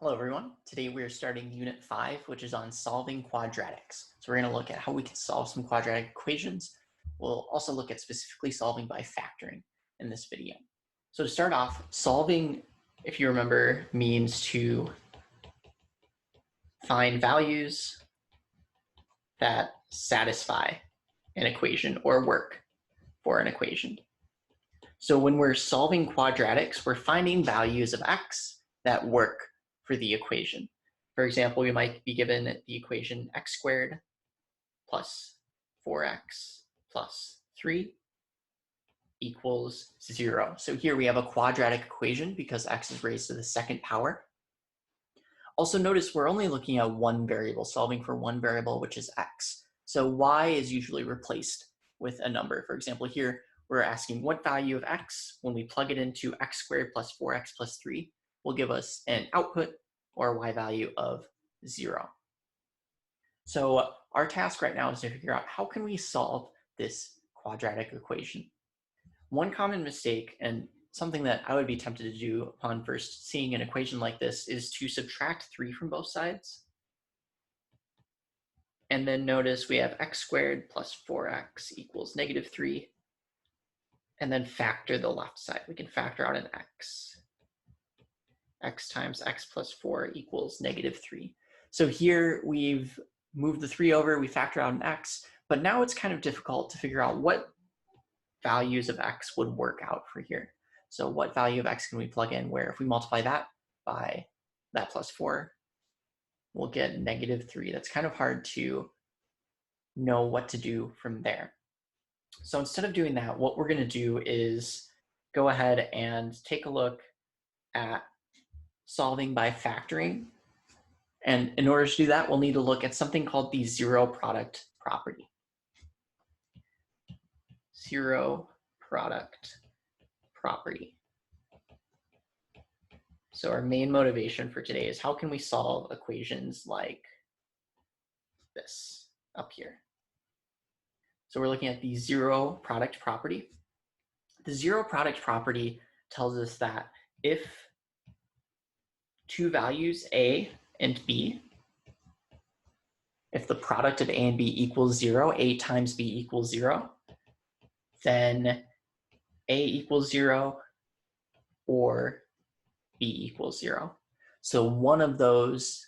Hello everyone. Today we are starting Unit 5, which is on solving quadratics. So we're going to look at how we can solve some quadratic equations. We'll also look at specifically solving by factoring in this video. So to start off, solving, if you remember, means to find values that satisfy an equation or work for an equation. So when we're solving quadratics, we're finding values of x that work for the equation. For example, we might be given the equation x squared plus 4x plus 3 equals 0. So here we have a quadratic equation because x is raised to the second power. Also notice we're only looking at one variable, solving for one variable, which is x. So y is usually replaced with a number. For example, here we're asking what value of x, when we plug it into x squared plus 4x plus 3, will give us an output or a y value of 0. So our task right now is to figure out how can we solve this quadratic equation. One common mistake, and something that I would be tempted to do upon first seeing an equation like this, is to subtract 3 from both sides. And then notice we have x squared plus 4x equals negative 3. And then factor the left side. We can factor out an x. X times x plus 4 equals negative 3. So here we've moved the 3 over, we factor out an x, but now it's kind of difficult to figure out what values of x would work out for here. So what value of x can we plug in where if we multiply that by that plus 4, we'll get negative 3. That's kind of hard to know what to do from there. So instead of doing that, what we're going to do is go ahead and take a look at solving by factoring. And in order to do that, we'll need to look at something called the zero product property. Zero product property. So our main motivation for today is how can we solve equations like this up here. So we're looking at the zero product property. The zero product property tells us that if two values, A and B, if the product of A and B equals 0, A times B equals 0, then A equals 0 or B equals 0. So one of those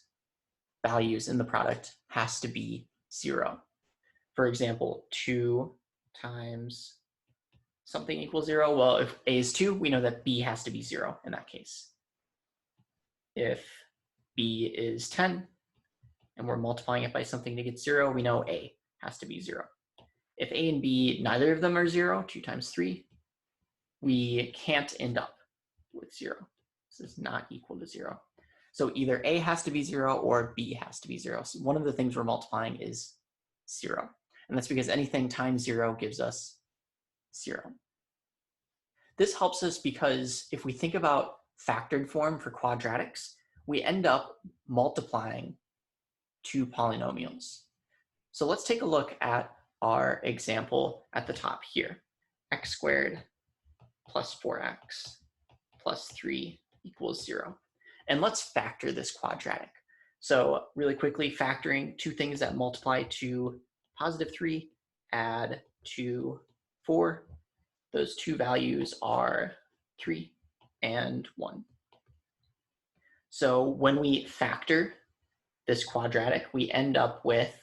values in the product has to be 0. For example, 2 times something equals 0. Well, if A is 2, we know that B has to be 0 in that case. If B is 10, and we're multiplying it by something to get 0, we know A has to be 0. If A and B, neither of them are 0, 2 times 3, we can't end up with 0. This is not equal to 0. So either A has to be 0 or B has to be 0. So one of the things we're multiplying is 0. And that's because anything times 0 gives us 0. This helps us because if we think about factored form for quadratics, we end up multiplying two polynomials. So let's take a look at our example at the top here. X squared plus 4x plus 3 equals 0. And let's factor this quadratic. So really quickly, factoring two things that multiply to positive 3, add to 4. Those two values are 3 and 1. So when we factor this quadratic, we end up with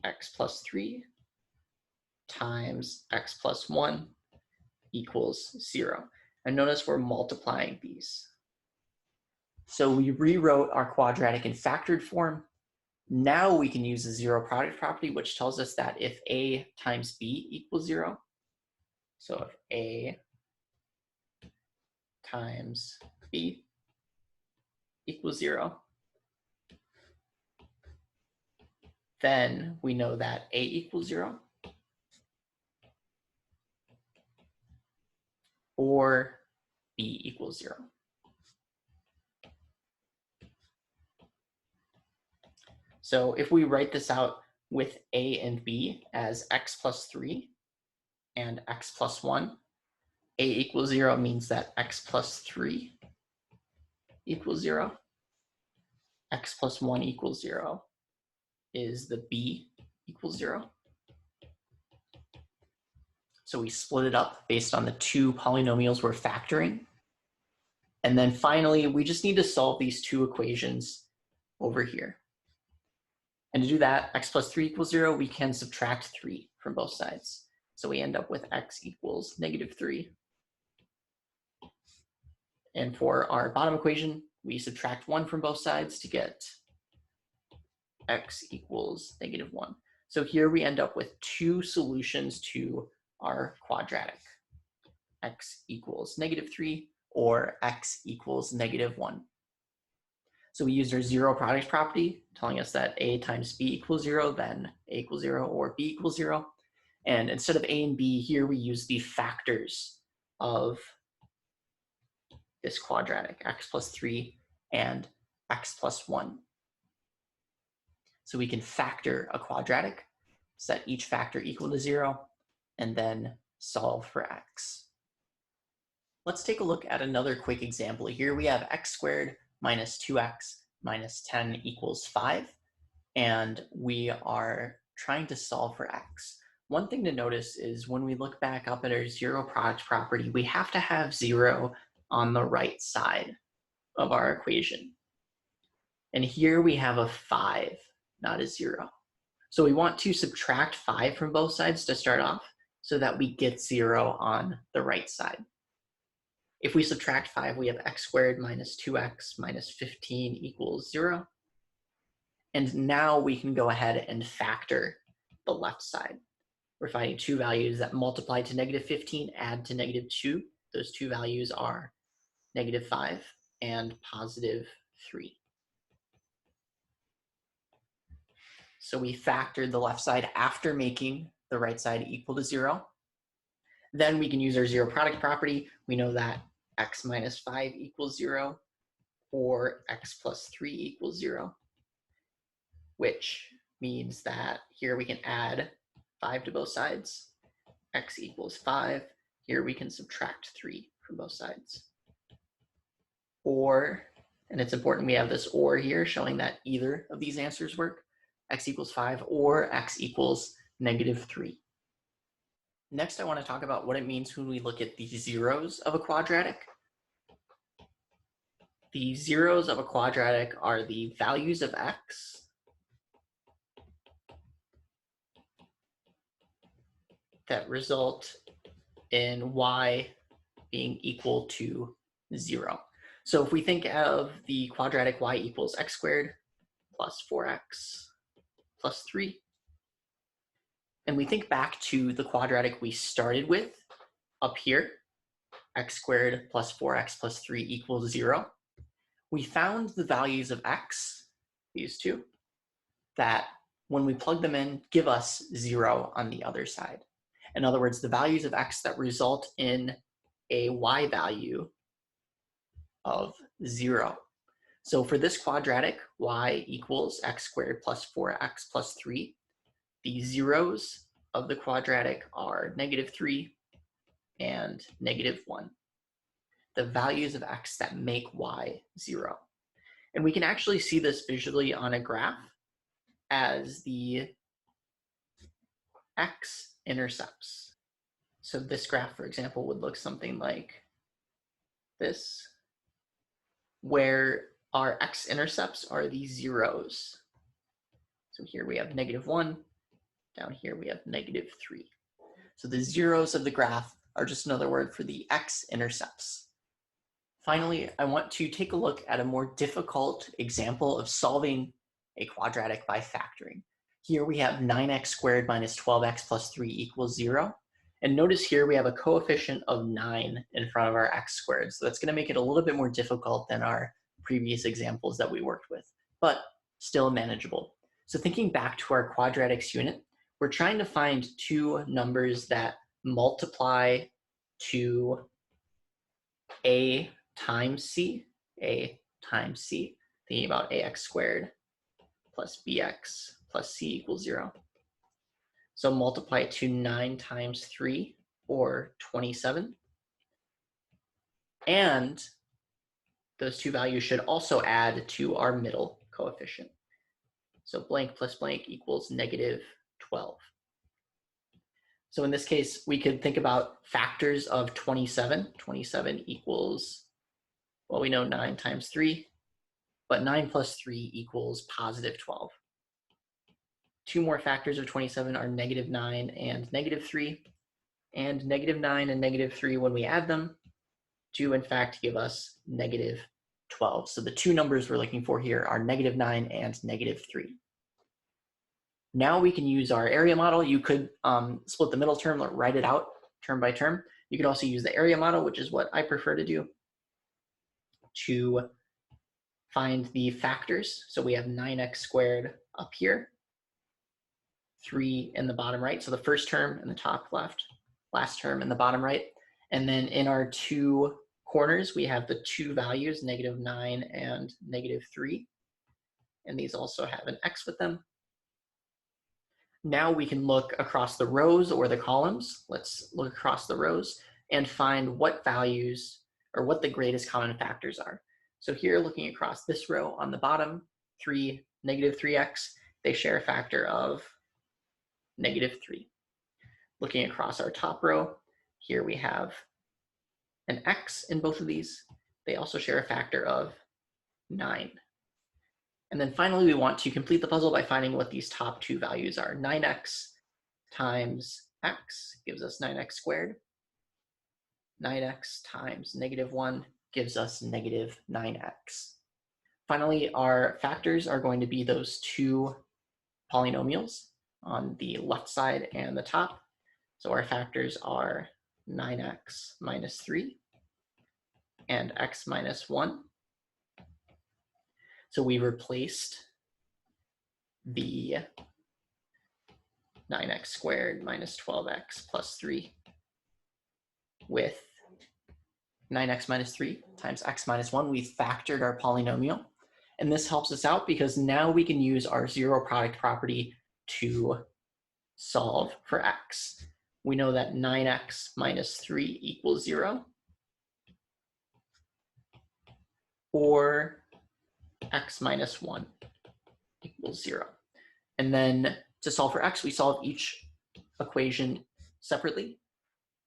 x plus 3 times x plus 1 equals 0. And notice we're multiplying these. So we rewrote our quadratic in factored form. Now we can use the zero product property, which tells us that if A times B equals 0, so if A times B equals 0, then we know that A equals 0 or B equals 0. So if we write this out with A and B as x plus 3 and x plus 1, A equals 0 means that x plus 3 equals 0. X plus 1 equals 0 is the b equals 0. So we split it up based on the two polynomials we're factoring. And then finally, we just need to solve these two equations over here. And to do that, x plus 3 equals 0, we can subtract 3 from both sides. So we end up with x equals -3. And for our bottom equation, we subtract 1 from both sides to get x equals -1. So here we end up with two solutions to our quadratic. X equals -3 or x equals -1. So we used our zero product property, telling us that a times b equals 0, then a equals 0 or b equals 0. And instead of a and b, here we use the factors of this quadratic, x plus 3 and x plus 1. So we can factor a quadratic, set each factor equal to 0, and then solve for x. Let's take a look at another quick example. Here we have x squared minus 2x minus 10 equals 5, and we are trying to solve for x. One thing to notice is when we look back up at our zero product property, we have to have 0 on the right side of our equation. And here we have a 5, not a 0. So we want to subtract 5 from both sides to start off so that we get 0 on the right side. If we subtract 5, we have x squared minus 2x minus 15 equals 0. And now we can go ahead and factor the left side. We're finding two values that multiply to -15, add to -2. Those two values are -5 and +3. So we factored the left side after making the right side equal to 0. Then we can use our zero product property. We know that x minus 5 equals 0 or x plus 3 equals 0, which means that here we can add 5 to both sides. X equals 5. Here we can subtract 3 from both sides. Or, and it's important we have this or here showing that either of these answers work, x equals 5 or x equals -3. Next, I want to talk about what it means when we look at the zeros of a quadratic. The zeros of a quadratic are the values of x that result in y being equal to 0. So if we think of the quadratic y equals x squared plus 4x plus 3, and we think back to the quadratic we started with up here, x squared plus 4x plus 3 equals 0, we found the values of x, these two, that when we plug them in, give us 0 on the other side. In other words, the values of x that result in a y value of 0. So for this quadratic, y equals x squared plus 4x plus 3, the zeros of the quadratic are -3 and -1. The values of x that make y 0. And we can actually see this visually on a graph as the x-intercepts. So this graph, for example, would look something like this, where our x-intercepts are these zeros. So here we have -1, down here we have -3. So the zeros of the graph are just another word for the x-intercepts. Finally, I want to take a look at a more difficult example of solving a quadratic by factoring. Here we have 9x squared minus 12x plus 3 equals 0. And notice here we have a coefficient of 9 in front of our x squared. So that's going to make it a little bit more difficult than our previous examples that we worked with, but still manageable. So thinking back to our quadratics unit, we're trying to find two numbers that multiply to a times c, thinking about ax squared plus bx plus c equals 0. So multiply it to 9 times 3, or 27. And those two values should also add to our middle coefficient. So blank plus blank equals negative 12. So in this case, we could think about factors of 27. 27 equals, well, we know 9 times 3, but 9 plus 3 equals positive 12. Two more factors of 27 are negative 9 and negative 3. And negative 9 and negative 3, when we add them, do in fact give us negative 12. So the two numbers we're looking for here are negative 9 and negative 3. Now we can use our area model. You could split the middle term, or write it out term by term. You could also use the area model, which is what I prefer to do, to find the factors. So we have 9x squared up here, 3 in the bottom right. So the first term in the top left, last term in the bottom right. And then in our two corners, we have the two values, negative 9 and negative 3. And these also have an x with them. Now we can look across the rows or the columns. Let's look across the rows and find what values or what the greatest common factors are. So here, looking across this row on the bottom, 3, negative 3x, they share a factor of negative 3. Looking across our top row, here we have an x in both of these. They also share a factor of 9. And then finally, we want to complete the puzzle by finding what these top two values are. 9x times x gives us 9x squared. 9x times negative 1 gives us negative 9x. Finally, our factors are going to be those two polynomials on the left side and the top. So our factors are 9x minus 3 and x minus 1. So we replaced the 9x squared minus 12x plus 3 with 9x minus 3 times x minus 1. We factored our polynomial. And this helps us out because now we can use our zero product property to solve for x. We know that 9x minus 3 equals 0, or x minus 1 equals 0. And then to solve for x, we solve each equation separately.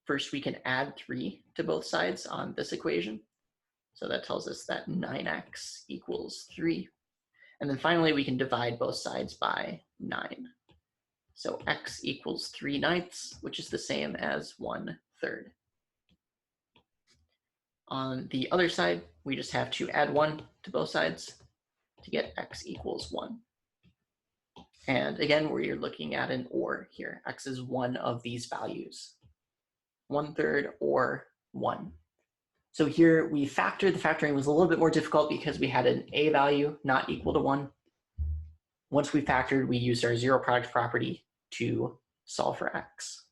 First, we can add 3 to both sides on this equation. So that tells us that 9x equals 3. And then finally, we can divide both sides by 9. So x equals 3/9, which is the same as 1/3. On the other side, we just have to add 1 to both sides to get x equals 1. And again, we're looking at an or here. X is one of these values, 1/3 or 1. So here we factored. The factoring was a little bit more difficult because we had an a value not equal to 1. Once we factored, we used our zero product property to solve for x.